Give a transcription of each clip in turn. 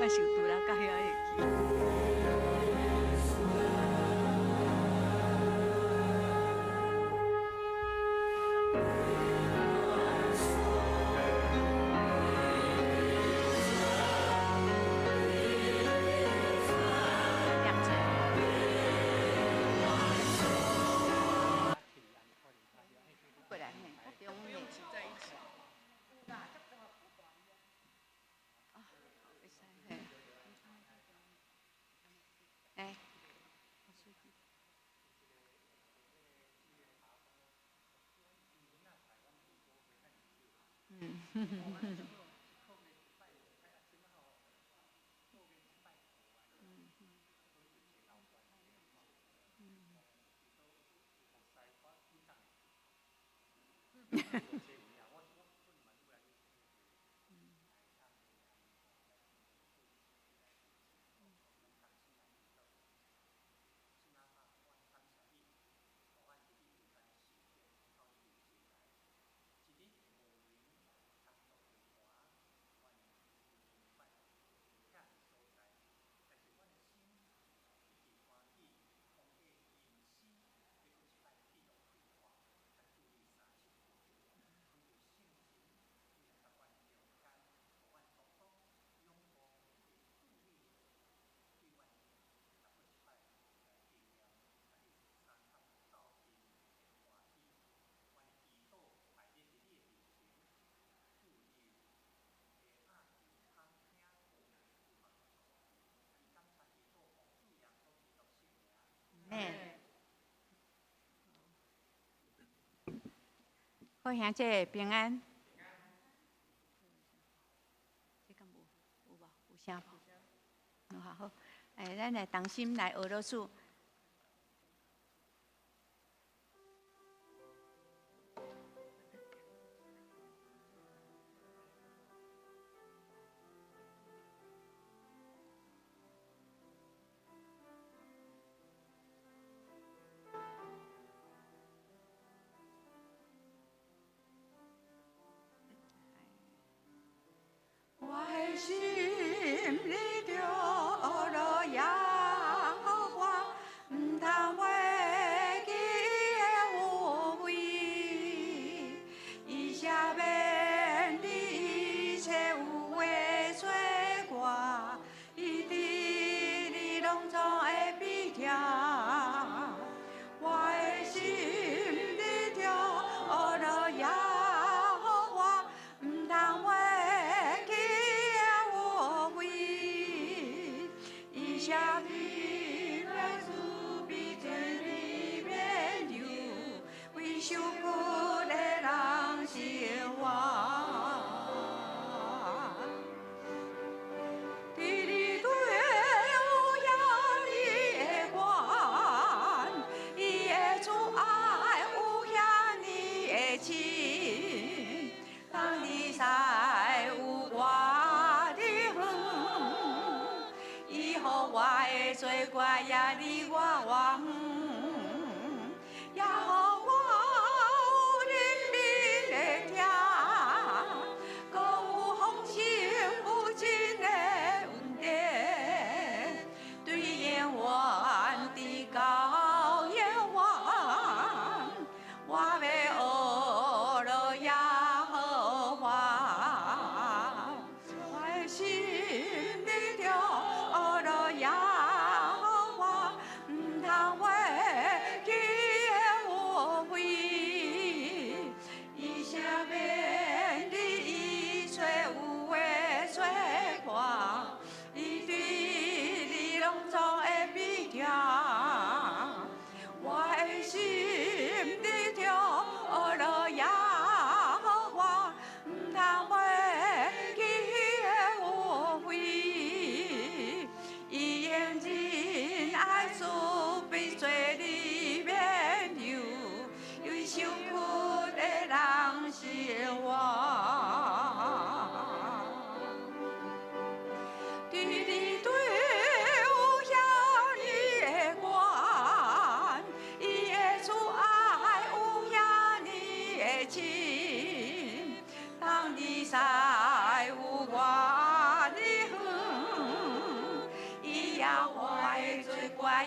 嘛是有拄啦，到遐会去。过来嘿，中午在一起。啊，会使嘿。哎，嗯。好兄姐平安。这敢有无？有声无？好好，哎，咱来同心来学老师。我的心里着落耶和华，唔通忘记的有位，伊赦免你一切有为罪过，伊治你拢总会比听。我的心里着落耶和华，唔通忘。下地来自比天里面流，为受苦的人生活。地里对有遐你的关，伊的慈爱有遐你的深，当你在有我的远。我的罪过也离我远，也予我有怜悯的听，搁有丰盛无尽的恩典，对永远的高永远，我要学了耶和华，我的心里头。耶和华，唔通忘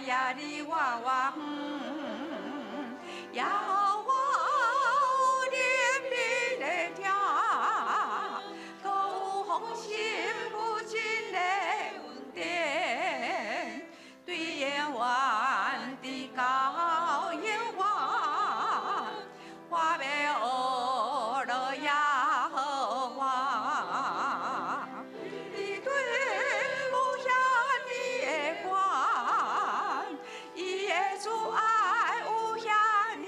呀哩哇哇呀哇有怜悯的听，都有风心不尽的恩典，对永远的高永远，我要学了耶和华，你对无限的宽，伊的慈爱无限的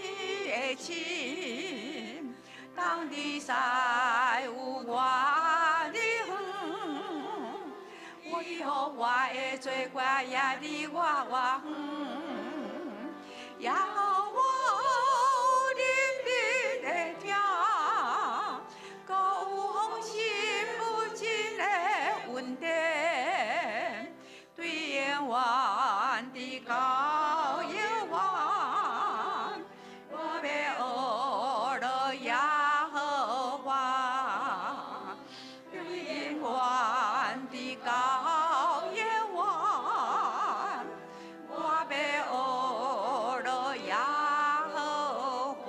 深，当你在有我的远，为何我的罪过也离我远？也我怜悯的听，搁有风心不尽的恩典，对永远的高永远，我要学了耶和华，对永远的高永远，我要学了耶和华。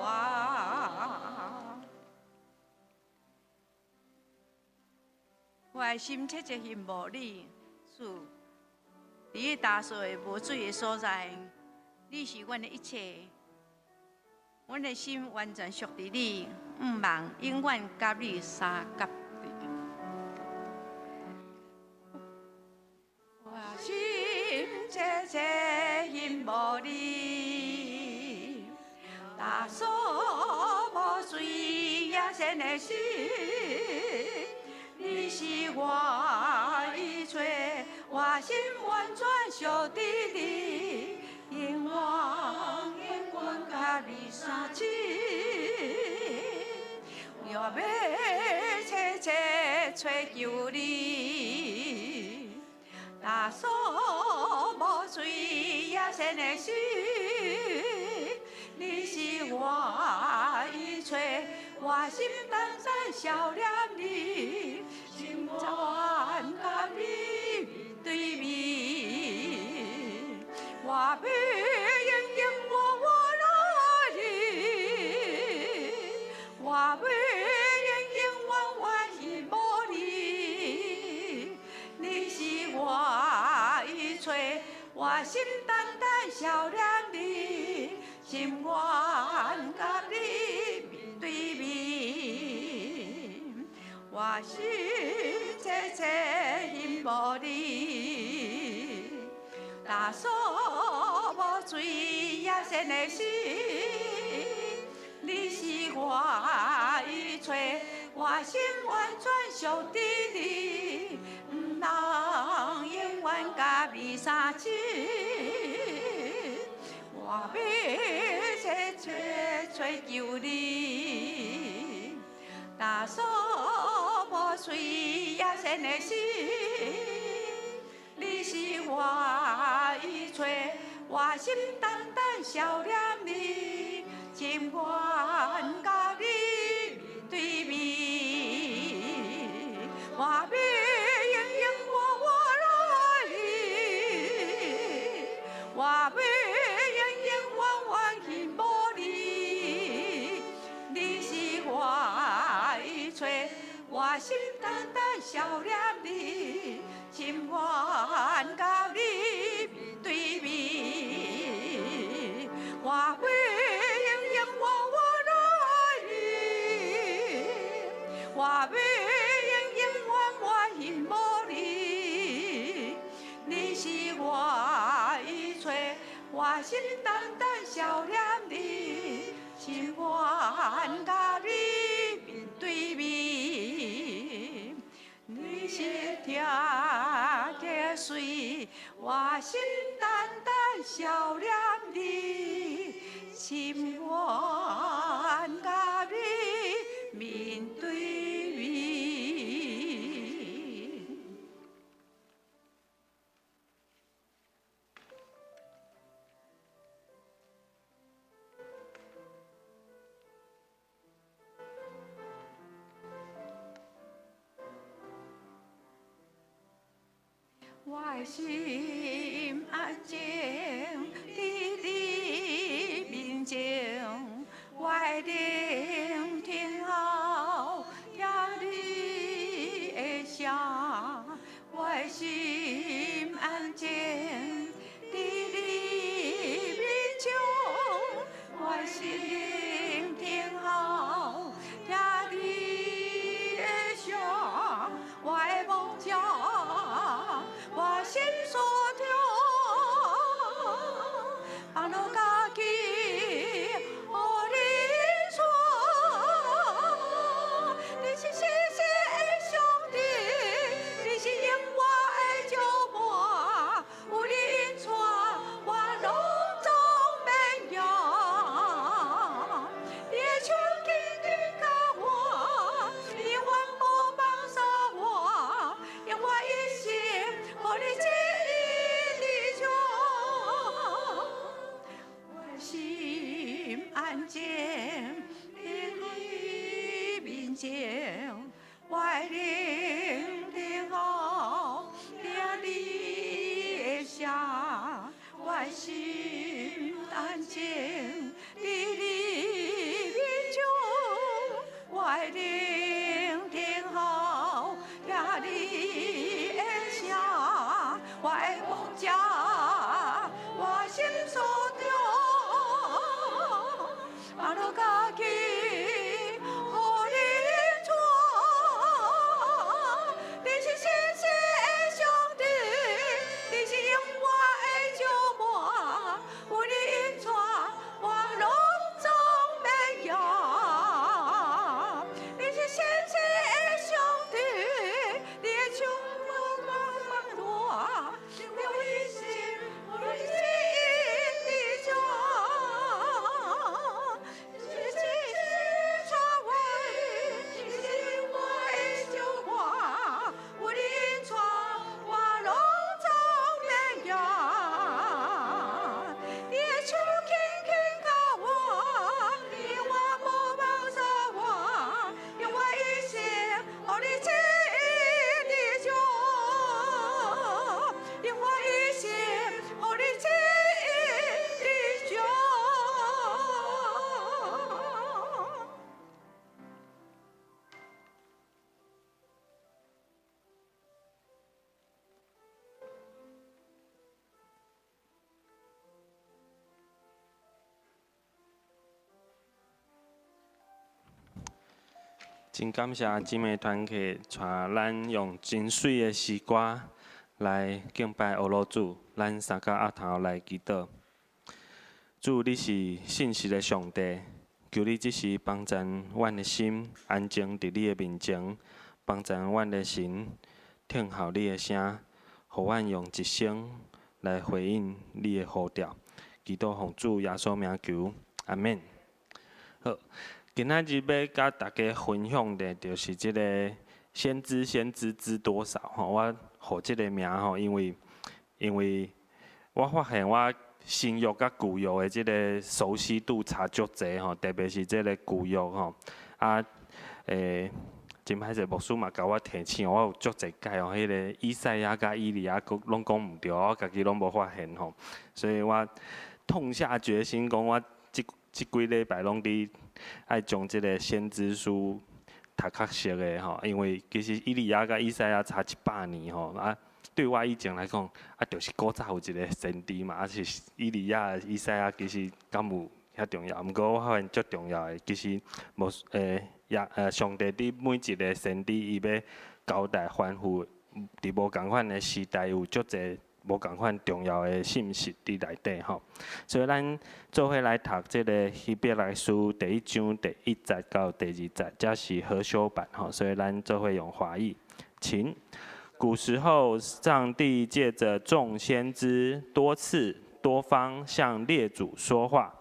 我的心切切羡慕你，主，伫大水无水的所在，你是阮的一切。阮的心完全属于你，毋望永远甲你相隔离。我心切切羡慕你，大所无水也深的心。你是我依吹，我心完全属于你，永远甲你相亲。我要切切追求你，大所无水也深的心。你是我依吹，我心单单笑念你，心愿甲你面对面，我要永永活活你，我要永永远远羡慕你，你是我依吹，我心单单笑念你，心愿甲你面对面，我心切切羡慕你，大所无水也深的心。你是我依吹，我心完全属于你，毋通永远甲你相亲。我要切切追求你，大所无水也深的心。你是我依吹，我心单单笑念你，情愿甲你面对面，我要永永活活爱你，我要永永远远羡慕你，你是我依吹，我心单单笑念你，情愿甲你面对面，我要永永远远爱你，我要永永远远羡慕你，你是我依吹，我心单单笑念你，情愿甲你面对面，你是听个水，我心单单笑念你，情愿甲你面对面。我的心安静，伫你面前，我的聆听候，听你的声。我的心安静，伫你面前，我的心聆听候，听你的声。我的梦想，我心所中，放落家己，予你带。你是世世的上帝，你是永远的照伴，有你引带，我拢总免忧。你的手紧紧甲我，你环抱放手我，用我一生，予你指引你走。我的心安静，伫你面前，我的聆听候，听你的声。我的心安静，伫你面前，我的聆听候，听你的声。我的梦想，我心所中，放落家己，予你带。你是世世的上帝，你是永远的照伴，有你引带，我拢总免忧。你是世世的上帝，你的手无放我，用一生，予你指引你走。你是世世带我的，你是永远的照伴，有你引带，我拢总免忧。你的手轻轻甲我，你我无放手我，用我一生，予你指引你走。用我一生，予你指引你走。真感谢姊妹团契，带咱用真水的诗歌来敬拜俄罗主。咱三甲额头来祈祷。主，你是信实的上帝，求你即时帮助阮的心安静伫你的面前，帮助阮的心听候你的声，互阮用一生来回应你的呼召。祈祷奉主耶稣名求，阿免。好。今仔日要甲大家分享的，就是即个先知知多少吼。我互即个名吼，因为我发现我新约甲旧约的即个熟悉度差足济吼，特别是即个旧约吼。真歹势，牧师嘛甲我提醒，我有足济解吼，迄个以赛亚甲以利亚拢讲毋对，我家己拢无发现吼，所以我痛下决心讲，我即几礼拜拢伫爱将即个先知书读较熟的吼，因为其实以利亚甲以赛亚差100年吼，对我以前来讲，就是古早有一个先知嘛，是以利亚、以赛亚其实敢有遐重要？毋过我发现足重要的，其实无上帝伫每一个先知伊要交代吩咐，伫无共款的时代有足济无共款重要的信息伫内底吼。所以咱做伙来读即个希伯来书第1章第1节到第2节，这是和修版吼，所以咱做伙用华语，请。古时候，上帝借着众先知多次多方向列祖说话，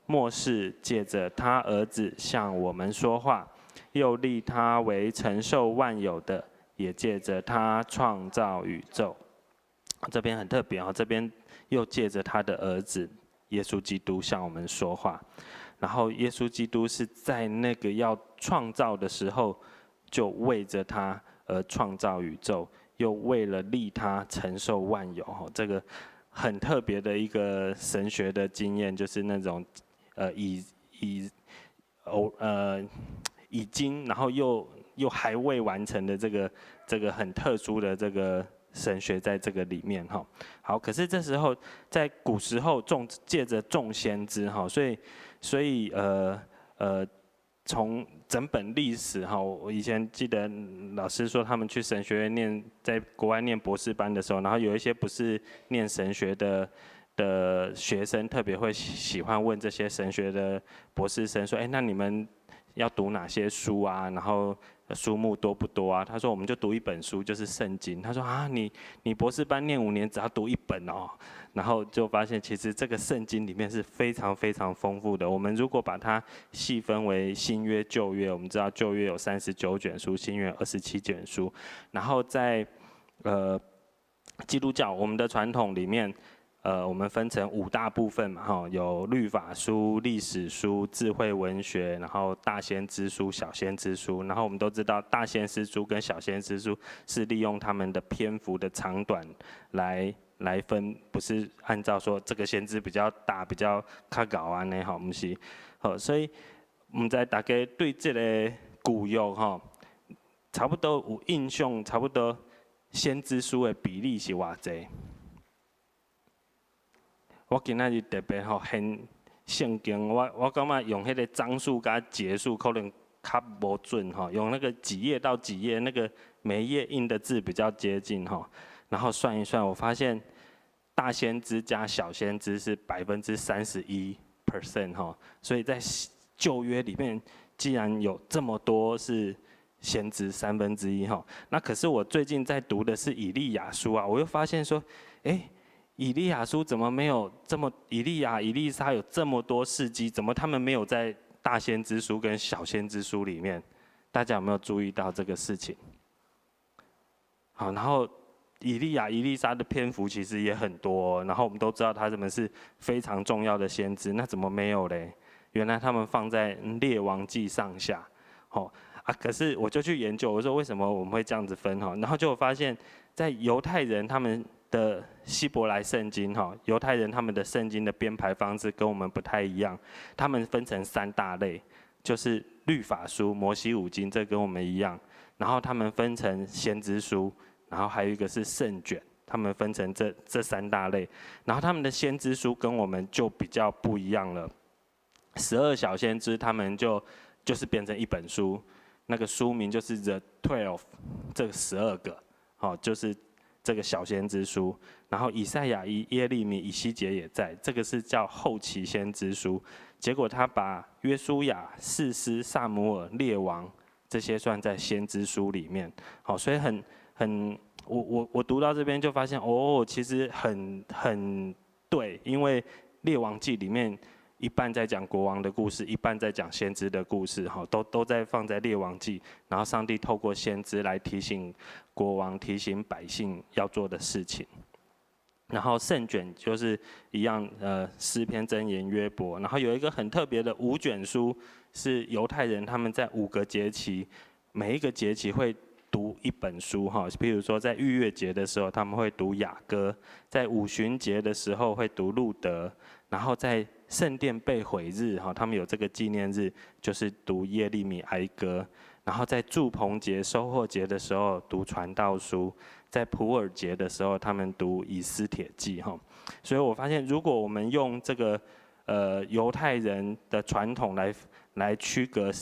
末世借着他儿子向我们说话，又立他为承受万有的，也借着他创造宇宙。这边很特别哦，这边又借着他的儿子耶稣基督向我们说话，然后耶稣基督是在那个要创造的时候，就为着他而创造宇宙。又为了利他承受万有，吼，这个很特别的一个神学的经验，就是那种已经，然后又还未完成的这个很特殊的这个神学在这个里面哈。好，可是这时候在古时候借着众先知哈，所以从整本历史哈，我以前记得老师说他们去神学院在国外念博士班的时候，然后有一些不是念神学的学生特别会喜欢问这些神学的博士生说，那你们要读哪些书啊？然后书目多不多啊？他说我们就读一本书，就是圣经。他说啊，你博士班念5年，只要读1本哦。然后就发现其实这个圣经里面是非常非常丰富的。我们如果把它细分为新约、旧约，我们知道旧约有39卷书，新约有27卷书。然后在基督教我们的传统里面。我们分成5大部分嘛，哈，有律法书、历史书、智慧文学，然后大先知书、小先知书。然后我们都知道，大先知书跟小先知书是利用他们的篇幅的长短来分，不是按照说这个先知比较大、比较较高安尼吼，不是。好，所以我们在大家对这个古约哈，差不多有印象，差不多先知书的比例是偌济？我今仔日特别吼很圣经，我感觉用迄个章数加节数可能较无准吼，用那个几页到几页，那个每一页印的字比较接近吼，然后算一算，我发现大先知加小先知是31% 吼，所以在旧约里面，既然有这么多是先知1/3吼，那可是我最近在读的是以利亚书啊，我又发现说，以利亚书怎么没有这么以利沙有这么多事迹，怎么他们没有在大先知书跟小先知书里面？大家有没有注意到这个事情？好，然后以利沙的篇幅其实也很多，然后我们都知道他们是非常重要的先知，那怎么没有嘞？原来他们放在列王记上下，可是我就去研究，我说为什么我们会这样子分哈？然后就发现，在犹太人他们的希伯来圣经哈，犹太人他们的圣经的编排方式跟我们不太一样，他们分成3大类，就是律法书、摩西五经，这跟我们一样，然后他们分成先知书，然后还有一个是圣卷，他们分成这3大类，然后他们的先知书跟我们就比较不一样了，12小先知他们就是变成一本书。那个书名就是 The 12， 这个12个，就是这个小先知书。然后以赛亚、耶利米、以西结也在，这个是叫后期先知书。结果他把约书亚、士师、撒母耳、列王这些算在先知书里面。好，所以我读到这边就发现，其实很对，因为列王记里面。一半在讲国王的故事，一半在讲先知的故事，都在放在列王记，然后上帝透过先知来提醒国王、提醒百姓要做的事情。然后圣卷就是一样，诗篇、箴言、约伯，然后有一个很特别的5卷书，是犹太人他们在5个节期，每一个节期会读一本书哈，比如说在逾越节的时候，他们会读雅歌；在五旬节的时候会读路德，然后在圣殿被毁日哈，他们有这个纪念日，就是读耶利米哀歌；然后在祝棚节、收获节的时候读传道书；在普尔节的时候，他们读以斯帖记哈。所以我发现，如果我们用这个犹太人的传统来区隔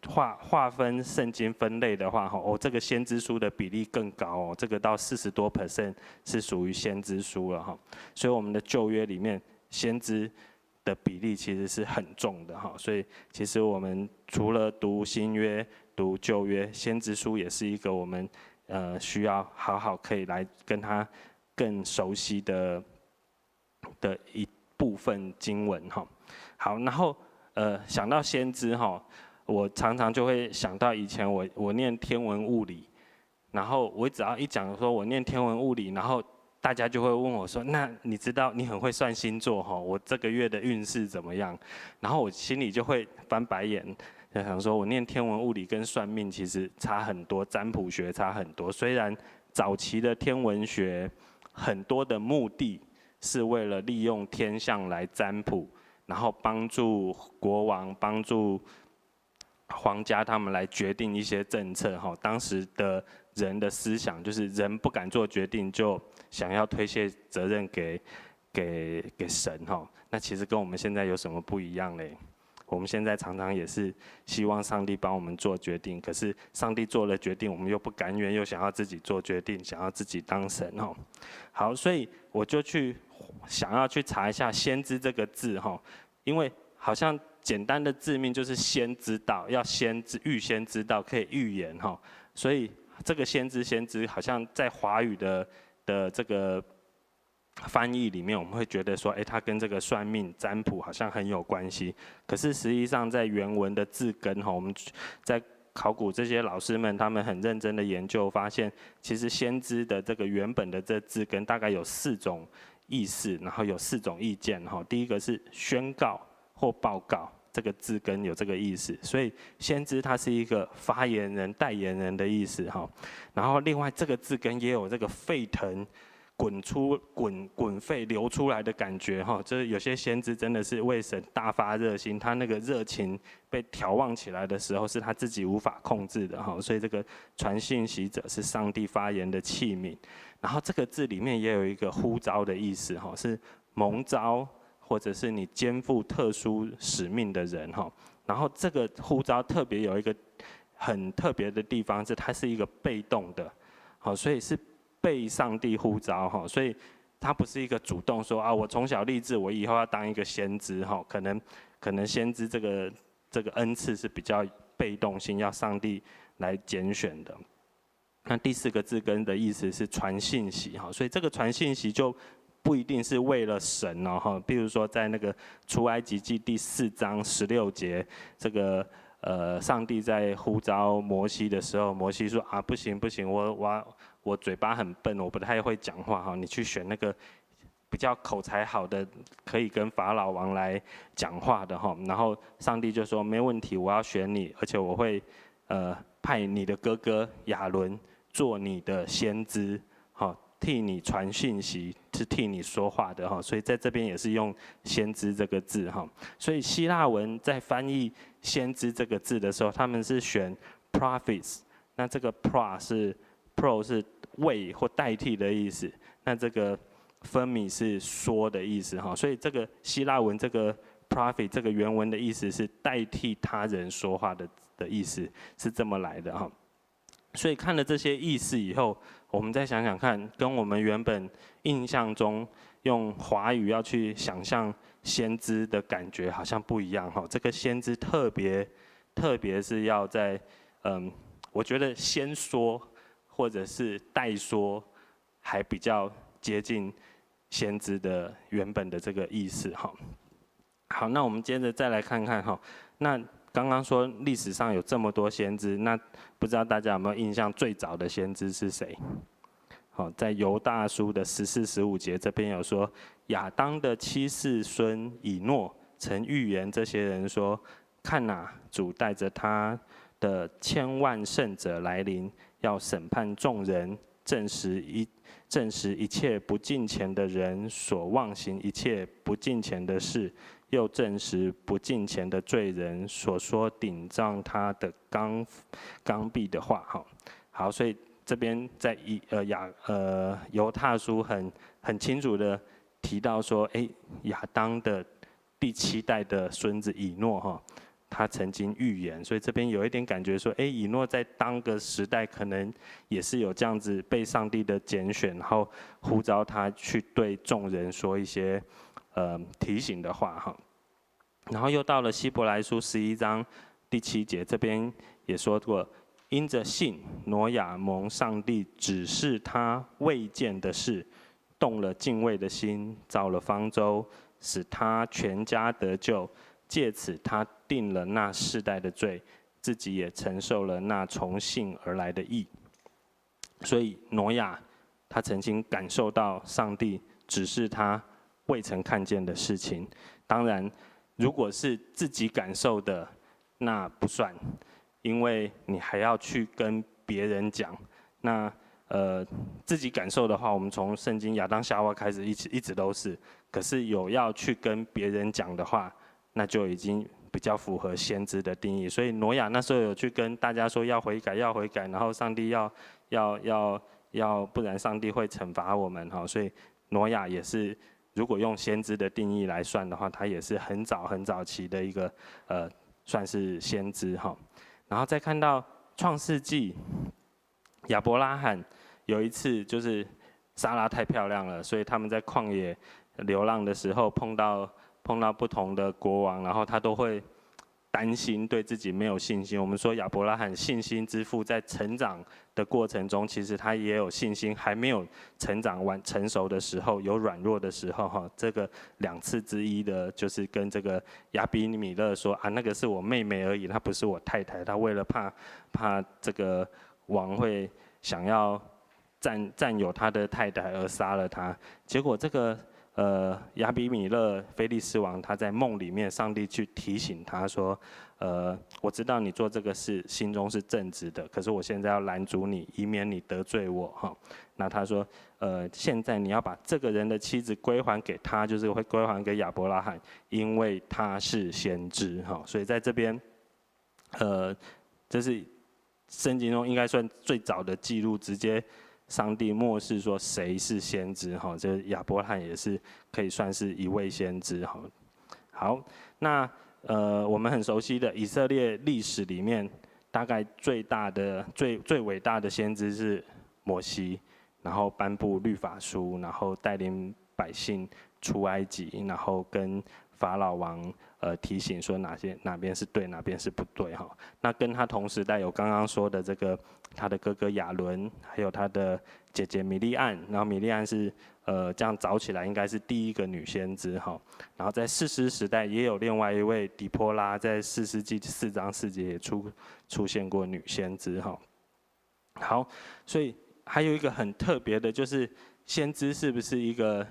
划分圣经分类的话，这个先知书的比例更高这个到40多%是属于先知书了哈。所以我们的旧约里面先知的比例其实是很重的哈，所以其实我们除了读新约、读旧约，先知书也是一个我们需要好好可以来跟他更熟悉的一部分经文哈。好，然后想到先知哈，我常常就会想到以前我念天文物理，然后我只要一讲说我念天文物理，然后大家就会问我说：“那你知道你很会算星座哈？我这个月的运势怎么样？”然后我心里就会翻白眼，就想说我念天文物理跟算命其实差很多，占卜学差很多。虽然早期的天文学很多的目的是为了利用天象来占卜，然后帮助国王、帮助皇家他们来决定一些政策。当时的人的思想就是人不敢做决定，就想要推卸责任给神。那其实跟我们现在有什么不一样嘞？我们现在常常也是希望上帝帮我们做决定，可是上帝做了决定，我们又不甘愿，又想要自己做决定，想要自己当神。好，所以我就想要去查一下先知这个字，因为好像简单的字面就是先知道，要预先知道，可以预言。所以这个先知好像在华语的这个翻译里面，我们会觉得说，它跟这个算命占卜好像很有关系。可是实际上在原文的字根，我们在考古这些老师们他们很认真的研究，发现其实先知的这个原本的这字根大概有4种意思，然后有4种意见。第一个是宣告或报告，这个字根有这个意思，所以先知它是一个发言人、代言人的意思。然后另外这个字根也有这个沸腾、滚沸流出来的感觉。就是有些先知真的是为神大发热心，他那个热情被挑旺起来的时候，是他自己无法控制的。所以这个传信息者是上帝发言的器皿。然后这个字里面也有一个呼召的意思，是蒙召，或者是你肩负特殊使命的人。然后这个呼召特别有一个很特别的地方，是它是一个被动的，所以是被上帝呼召。所以它不是一个主动说啊，我从小立志，我以后要当一个先知。可能先知这个恩赐是比较被动性，要上帝来拣选的。那第4个字根的意思是传信息，所以这个传信息就不一定是为了神哦，比如说在那个出埃及记第4章16节，这个上帝在呼召摩西的时候，摩西说啊，不行，我嘴巴很笨，我不太会讲话哈，你去选那个比较口才好的，可以跟法老王来讲话的哈。然后上帝就说没问题，我要选你，而且我会派你的哥哥亚伦做你的先知，替你传讯息，是替你说话的哈。所以在这边也是用先知这个字哈。所以希腊文在翻译先知这个字的时候，他们是选 prophets， 那这个 pro 是为或代替的意思，那这个分米是说的意思哈。所以这个希腊文这个 prophet 这个原文的意思是代替他人说话的意思，是这么来的哈。所以看了这些意思以后，我们再想想看，跟我们原本印象中用华语要去想象先知的感觉好像不一样哈。这个先知特别是要在我觉得先说或者是代说，还比较接近先知的原本的这个意思哈。好，那我们接着再来看看哈。那刚刚说历史上有这么多先知，那不知道大家有没有印象最早的先知是谁？好，在犹大书的14、15节这边有说，亚当的7世孙以诺曾预言这些人说：看哪，主带着他的千万圣者来临，要审判众人，证实一切不敬虔的人所妄行一切不敬虔的事，又证实不敬虔的罪人所说顶撞他的刚愎的话。好，所以这边在犹大书很清楚的提到说，亚当的第7代的孙子以诺哈，他曾经预言，所以这边有一点感觉说，以诺在当个时代可能也是有这样子被上帝的拣选，然后呼召他去对众人说一些提醒的话哈。然后又到了希伯来书11章第7节，这边也说过，因着信，挪亚蒙上帝指示他未见的事，动了敬畏的心，造了方舟，使他全家得救。借此他定了那世代的罪，自己也承受了那从信而来的义。所以挪亚他曾经感受到上帝指示他未曾看见的事情。当然，如果是自己感受的，那不算，因为你还要去跟别人讲。那自己感受的话，我们从圣经亚当夏娃开始一直都是。可是有要去跟别人讲的话，那就已经比较符合先知的定义。所以挪亚那时候有去跟大家说要悔改，要悔改，然后上帝要，不然上帝会惩罚我们哈。所以挪亚也是，如果用先知的定义来算的话，他也是很早期的一个算是先知哈。然后再看到创世纪，亚伯拉罕有一次就是撒拉太漂亮了，所以他们在旷野流浪的时候碰到不同的国王，然后他都会担心，对自己没有信心。我们说亚伯拉罕信心之父，在成长的过程中，其实他也有信心，还没有成长完成熟的时候，有软弱的时候哈。这个2次之一的，就是跟这个亚比米勒说啊，那个是我妹妹而已，她不是我太太。他为了怕这个王会想要占有他的太太而杀了他，结果这个亚比米勒非利士王他在梦里面，上帝去提醒他说，我知道你做这个事心中是正直的，可是我现在要拦阻你，以免你得罪我哈。那他说，现在你要把这个人的妻子归还给他，就是会归还给亚伯拉罕，因为他是先知哈。所以在这边，这是圣经中应该算最早的记录，直接上帝默示说谁是先知哈，这亚伯拉罕也是可以算是一位先知哈。好，那我们很熟悉的以色列历史里面，大概最伟大的先知是摩西，然后颁布律法书，然后带领百姓出埃及，然后跟法老王提醒说哪边是对，哪边是不对哈。那跟他同时代有刚刚说的这个他的哥哥亚伦，还有他的姐姐米利暗，然后米利暗是这样找起来应该是第一个女先知哈。然后在士师时代也有另外一位底波拉，在士师记4章4节也出现过女先知哈。好，所以还有一个很特别的就是先知是不是一个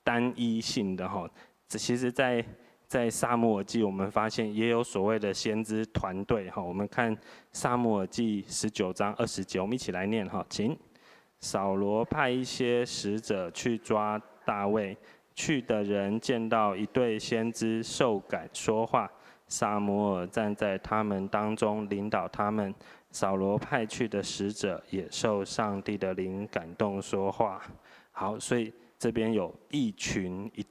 单一性的哈？其实在撒母耳记，我们发现也有所谓的先知团队哈。我们看撒母耳记19章20节，我们一起来念哈，请。扫罗派一些使者去抓大卫，去的人见到一对先知受感说话，撒母耳站在他们当中领导他们。扫罗派去的使者也受上帝的灵感动说话。好，所以这边有一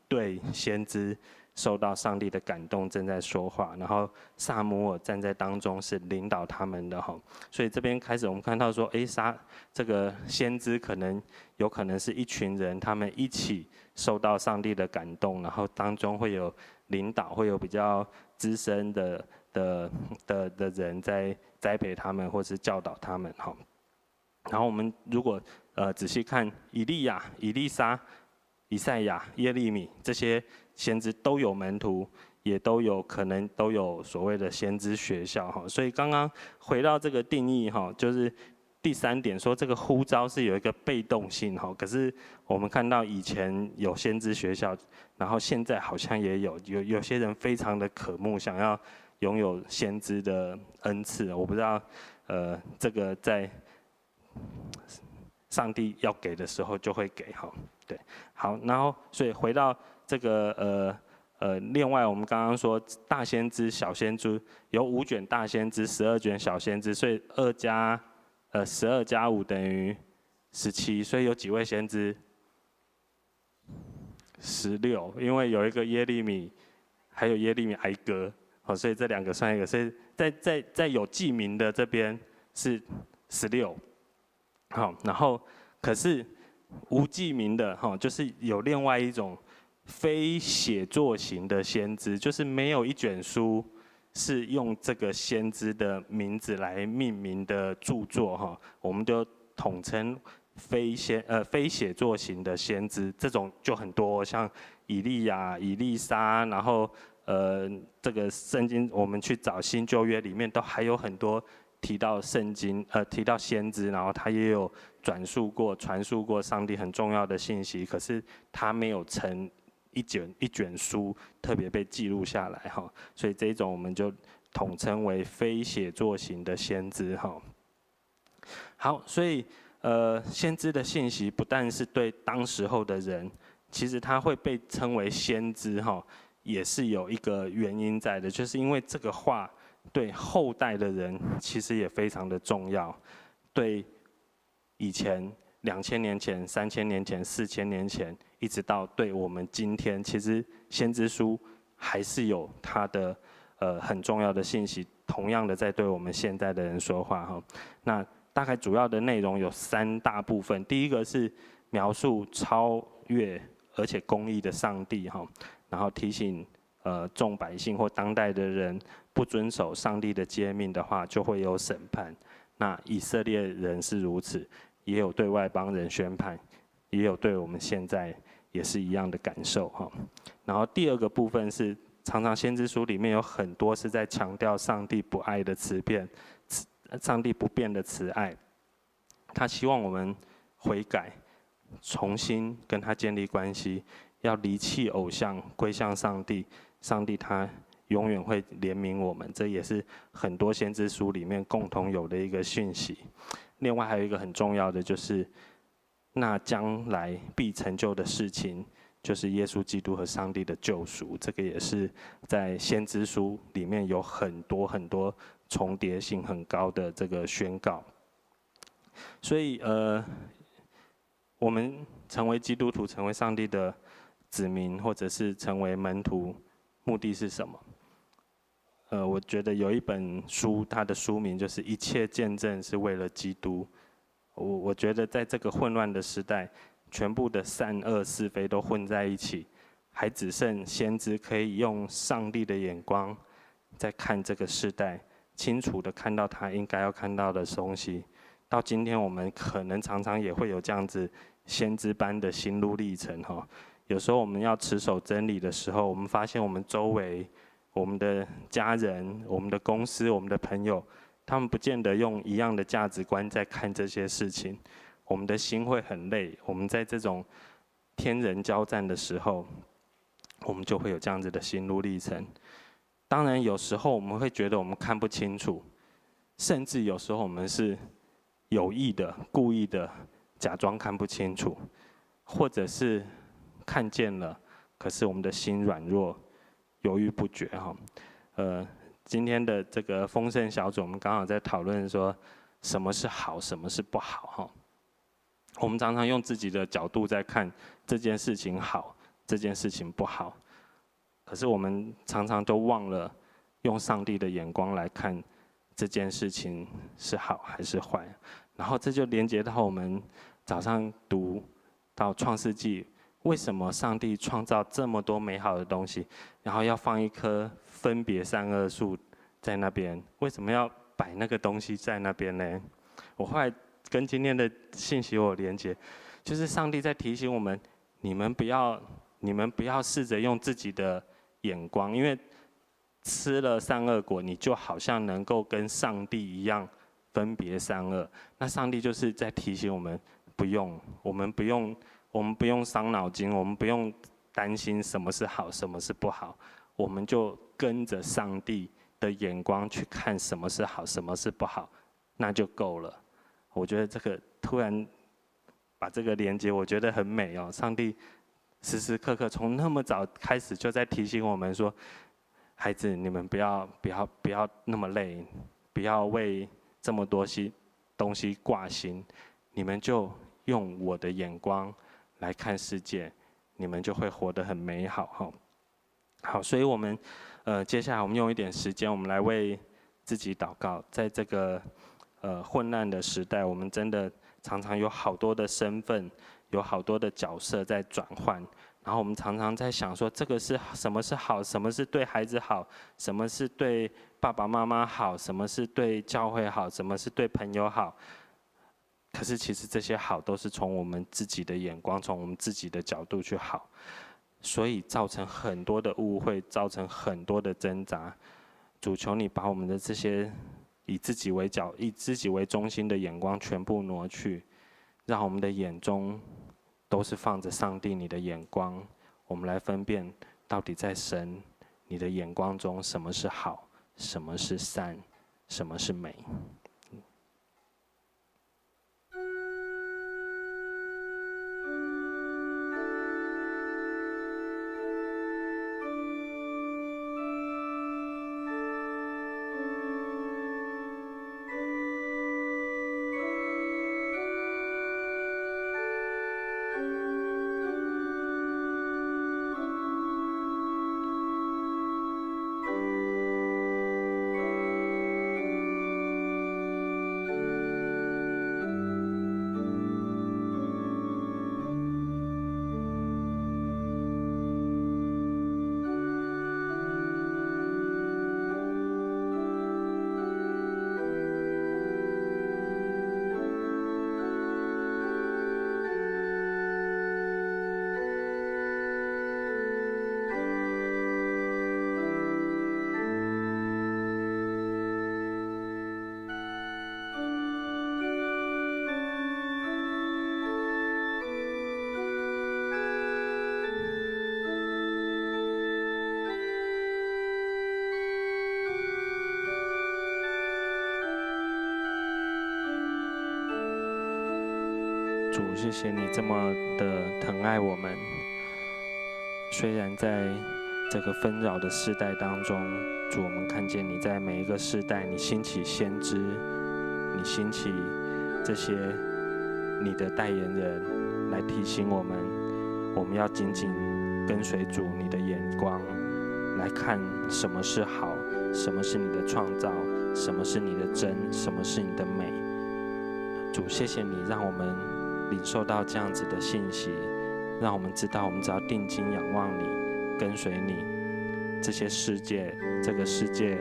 对先知受到上帝的感动，正在说话，然后撒母耳站在当中是领导他们的哈。所以这边开始我们看到说，这个先知有可能是一群人，他们一起受到上帝的感动，然后当中会有领导，会有比较资深的人在栽培他们，或是教导他们哈。然后我们如果仔细看以利亚、以利沙、以赛亚、耶利米这些先知都有门徒，也可能都有所谓的先知学校哈。所以刚刚回到这个定义哈，就是第3点说这个呼召是有一个被动性哈。可是我们看到以前有先知学校，然后现在好像也有些人非常的渴慕，想要拥有先知的恩赐。我不知道这个在上帝要给的时候就会给哈。对，好，然后所以回到这个另外我们刚刚说大先知、小先知有5卷大先知、12卷小先知，所以12加5等于17，所以有几位先知？16，因为有一个耶利米，还有耶利米哀歌，好，所以这2个算一个，所以在有记名的这边是16，好，然后可是无记名的哈，就是有另外一种非写作型的先知，就是没有一卷书是用这个先知的名字来命名的著作哈，我们就统称非写作型的先知，这种就很多，像以利亚、以利沙，然后这个圣经我们去找新旧约里面都还有很多提到圣经，提到先知，然后他也有传述过上帝很重要的信息，可是他没有成一卷书特别被记录下来哈，所以这种我们就统称为非写作型的先知哈。好，所以先知的信息不但是对当时候的人，其实他会被称为先知哈，也是有一个原因在的，就是因为这个话对后代的人其实也非常的重要，对以前2000年前、3000年前、4000年前，一直到对我们今天，其实先知书还是有它的很重要的信息，同样的在对我们现在的人说话哈。那大概主要的内容有3大部分，第一个是描述超越而且公义的上帝哈，然后提醒众百姓或当代的人不遵守上帝的诫命的话，就会有审判。那以色列人是如此，也有对外邦人宣判，也有对我们现在也是一样的感受哈。然后第二个部分是，常常先知书里面有很多是在强调上帝不爱的慈变，上帝不变的慈爱，他希望我们悔改，重新跟他建立关系，要离弃偶像，归向上帝。上帝他永远会怜悯我们，这也是很多先知书里面共同有的一个讯息。另外还有一个很重要的，就是那将来必成就的事情，就是耶稣基督和上帝的救赎。这个也是在先知书里面有很多很多重叠性很高的这个宣告。所以我们成为基督徒，成为上帝的子民，或者是成为门徒，目的是什么？我觉得有一本书，它的书名就是《一切见证是为了基督》。我觉得在这个混乱的时代，全部的善恶是非都混在一起，还只剩先知可以用上帝的眼光在看这个时代，清楚的看到他应该要看到的东西。到今天，我们可能常常也会有这样子先知般的心路历程哈。有时候我们要持守真理的时候，我们发现我们周围、我们的家人、我们的公司、我们的朋友，他们不见得用一样的价值观在看这些事情，我们的心会很累。我们在这种天人交战的时候，我们就会有这样子的心路历程。当然，有时候我们会觉得我们看不清楚，甚至有时候我们是有意的、故意的假装看不清楚，或者是看见了，可是我们的心软弱、犹豫不决哈。今天的这个丰盛小组，我们刚好在讨论说，什么是好，什么是不好哈。我们常常用自己的角度在看这件事情好，这件事情不好，可是我们常常都忘了用上帝的眼光来看这件事情是好还是坏。然后这就连接到我们早上读到创世纪，为什么上帝创造这么多美好的东西，然后要放一棵分别善恶树在那边？为什么要摆那个东西在那边呢？我后来跟今天的信息有连接，就是上帝在提醒我们：你们不要试着用自己的眼光，因为吃了善恶果，你就好像能够跟上帝一样分别善恶。那上帝就是在提醒我们，我们不用伤脑筋，我们不用担心什么是好，什么是不好，我们就跟着上帝的眼光去看什么是好，什么是不好，那就够了。我觉得这个突然把这个连接，我觉得很美哦。上帝时时刻刻从那么早开始就在提醒我们说：孩子，你们不要那么累，不要为这么多东西挂心，你们就用我的眼光来看世界，你们就会活得很美好哈。好，所以我们接下来我们用一点时间，我们来为自己祷告。在这个混乱的时代，我们真的常常有好多的身份，有好多的角色在转换。然后我们常常在想说，这个是什么是好，什么是对孩子好，什么是对爸爸妈妈好，什么是对教会好，什么是对朋友好。可是其实这些好都是从我们自己的眼光，从我们自己的角度去好，所以造成很多的误会，造成很多的挣扎。主求你把我们的这些以自己为中心的眼光全部挪去，让我们的眼中都是放着上帝你的眼光，我们来分辨到底在神你的眼光中什么是好，什么是善，什么是美。主，谢谢你这么的疼爱我们。虽然在这个纷扰的世代当中，主，我们看见你在每一个世代，你兴起先知，你兴起这些你的代言人来提醒我们，我们要紧紧跟随主你的眼光，来看什么是好，什么是你的创造，什么是你的真，什么是你的美。主，谢谢你让我们领受到这样子的信息，让我们知道，我们只要定睛仰望你，跟随你，这些世界，这个世界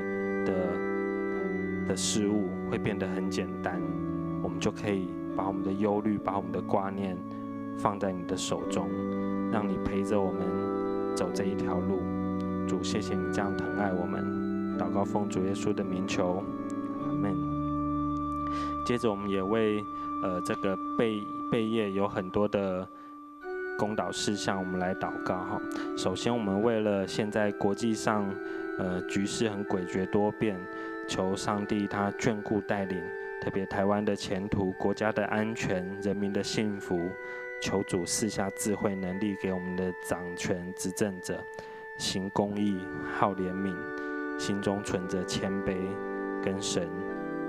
的事物会变得很简单，我们就可以把我们的忧虑，把我们的挂念放在你的手中，让你陪着我们走这一条路。主，谢谢你这样疼爱我们，祷告奉主耶稣的名求，阿们。接着我们也为这个备业有很多的公祷事项，我们来祷告哈。首先，我们为了现在国际上局势很诡谲多变，求上帝他眷顾带领，特别台湾的前途、国家的安全、人民的幸福，求主赐下智慧能力给我们的掌权执政者，行公义、好怜悯，心中存着谦卑，跟神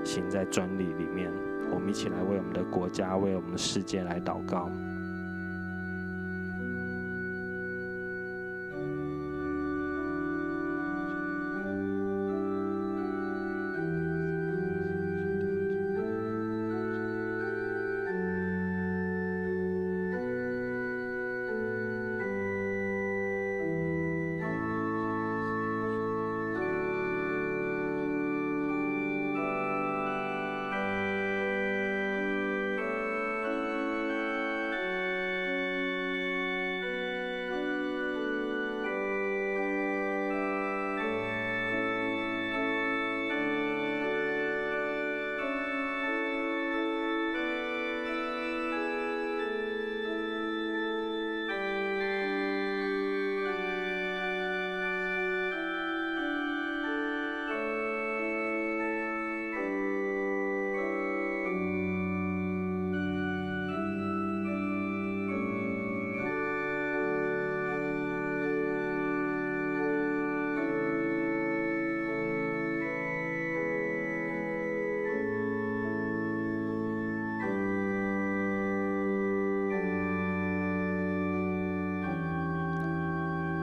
行在专理里面。我们一起来为我们的国家、为我们的世界来祷告。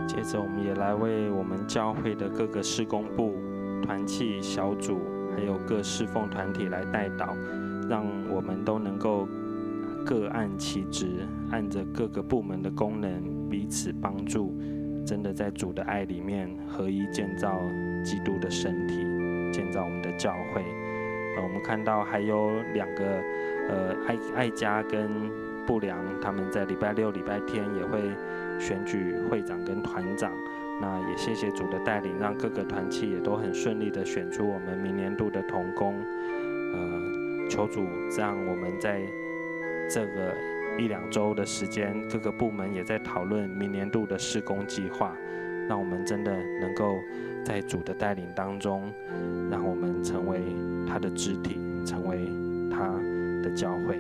接着，我们也来为我们教会的各个事工部、团契小组，还有各侍奉团体来代祷，让我们都能够各按其职，按着各个部门的功能彼此帮助，真的在主的爱里面合一建造基督的身体，建造我们的教会。我们看到还有两个爱家跟不良，他们在礼拜六、礼拜天也会选举会长跟团长。那也谢谢主的带领，让各个团契也都很顺利的选出我们明年度的同工。求主让我们在这个1-2周的时间，各个部门也在讨论明年度的事工计划，让我们真的能够在主的带领当中，让我们成为他的肢体，成为他的教会。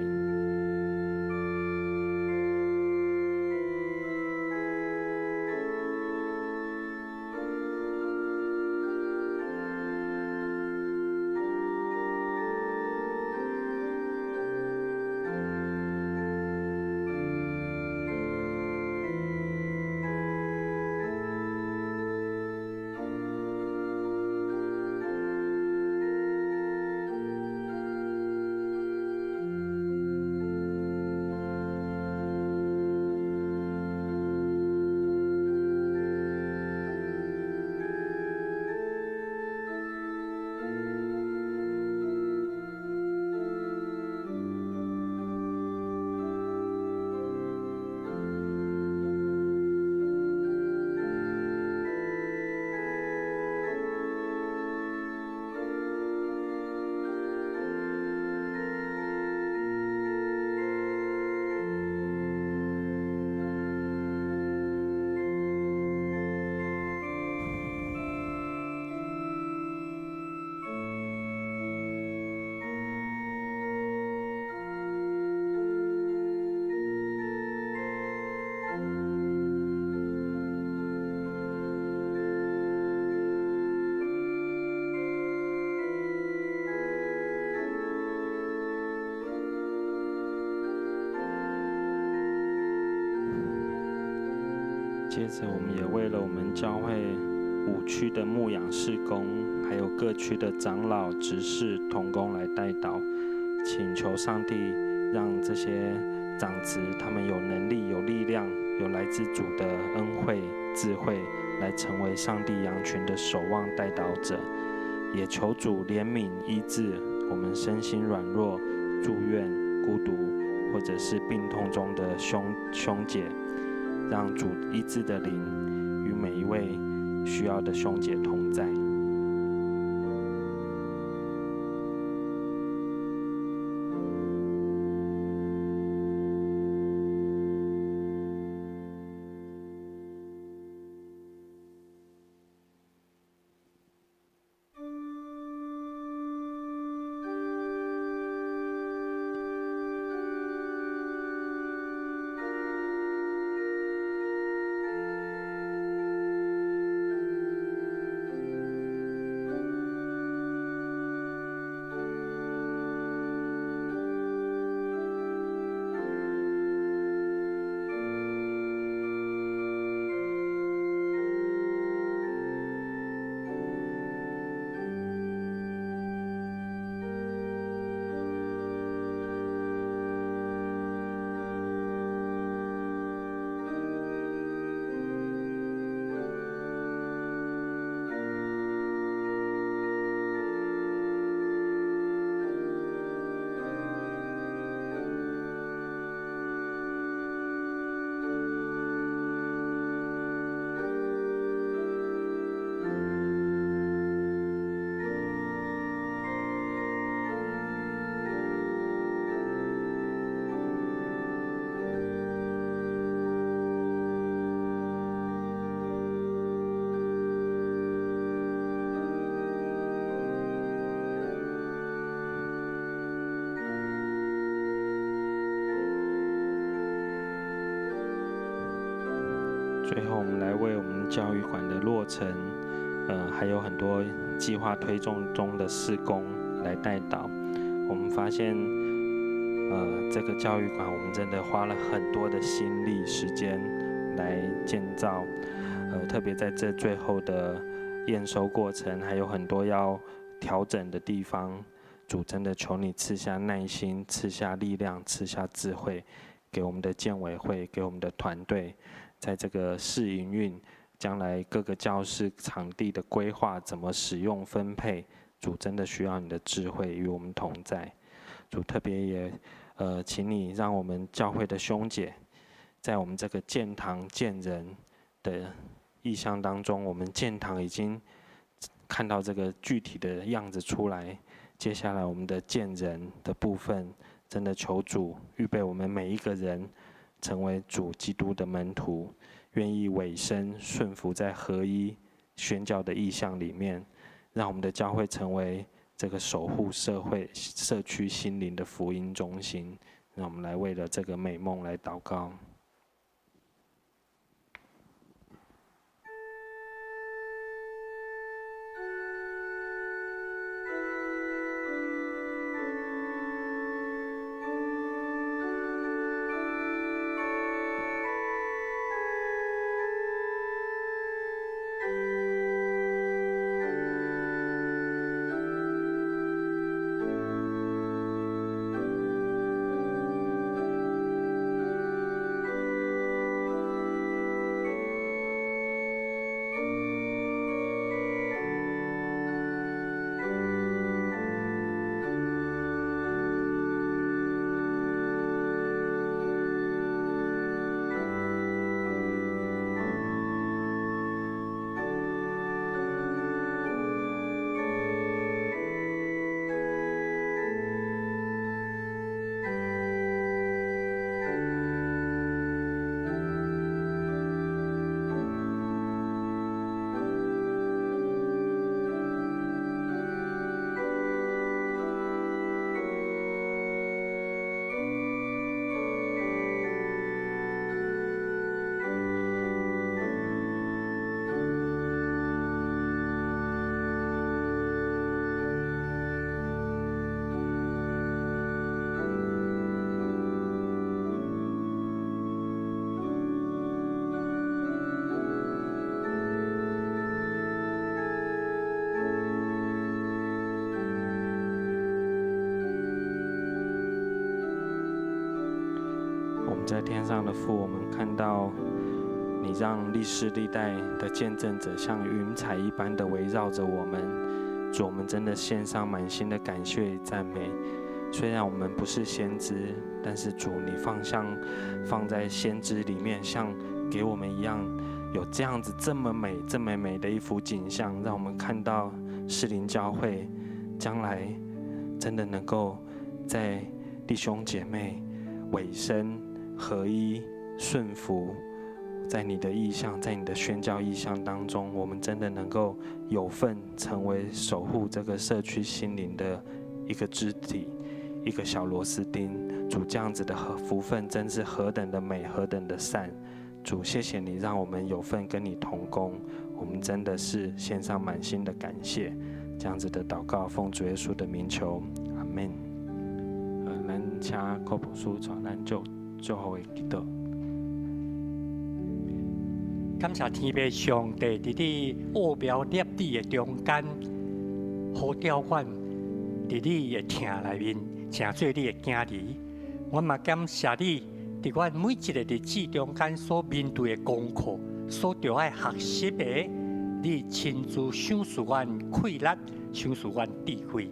接着，我们也为了我们教会5区的牧养事工，还有各区的长老、执事、同工来代祷，请求上帝让这些长子他们有能力、有力量、有来自主的恩惠、智慧，来成为上帝羊群的守望代祷者。也求主怜悯医治我们身心软弱、住院、孤独或者是病痛中的兄姐，让主医治的灵与每一位需要的兄姐同在。最后，我们来为我们教育馆的落成，还有很多计划推动中的事工来代祷。我们发现，这个教育馆我们真的花了很多的心力、时间来建造，特别在这最后的验收过程，还有很多要调整的地方。主真的求你赐下耐心，赐下力量，赐下智慧，给我们的建委会，给我们的团队。在这个试营运，将来各个教室场地的规划怎么使用分配，主真的需要你的智慧与我们同在。主特别也请你让我们教会的兄姐，在我们这个建堂建人的意象当中，我们建堂已经看到这个具体的样子出来，接下来我们的建人的部分，真的求主预备我们每一个人成为主基督的门徒，愿意委身顺服在合一宣教的意象里面，让我们的教会成为这个守护社区心灵的福音中心。让我们来为了这个美梦来祷告。们在天上的父，我们看到你让历世历代的见证者像云彩一般的围绕着我们。主，我们真的献上满心的感谢与赞美。虽然我们不是先知，但是主，你放在先知里面，像给我们一样，有这样子这么美的一幅景象，让我们看到士林教会将来真的能够在弟兄姐妹委身合一顺服，在你的意向，在你的宣教意向当中，我们真的能够有份成为守护这个社区心灵的一个肢体，一个小螺丝钉。主，这样子的福分真是何等的美，何等的善。主，谢谢你让我们有份跟你同工，我们真的是献上满心的感谢。这样子的祷告，奉主耶稣的名求，阿们。咱请科普书传咱最后的祈祷。感谢天父上帝伫你奥妙立地的中间，呼召阮伫你的厅内面，成做你的囝儿。阮嘛感谢你，伫阮每一个日子中间所面对的功课，所着爱学习的，你亲自赏赐阮气力，赏赐阮智慧。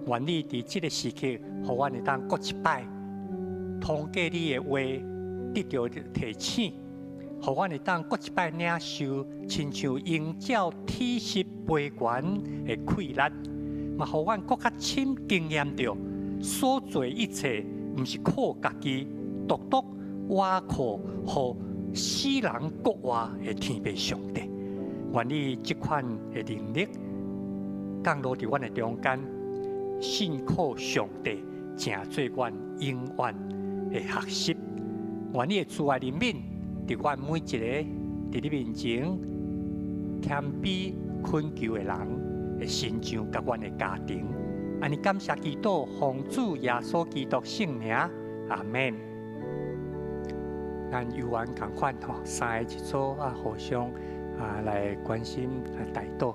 愿你伫这个时刻，互阮会当各一摆，通过你的话，得到提醒。互阮会当各一摆领受，亲像鹰鸟体识飞悬的气力，嘛互阮更较深经验到，所做一切毋是靠家己，独独倚靠互世人国外的天父上帝。愿你这款的能力降落伫阮的中间，信靠上帝，成做阮永远的学习。愿你的慈爱怜悯。伫阮每一个伫你面前谦卑恳求的人的心上，甲阮的家庭，安尼感谢基督，奉主耶稣基督圣名，阿门。咱犹原共款吼，三个一组互相来关心、来祷祷。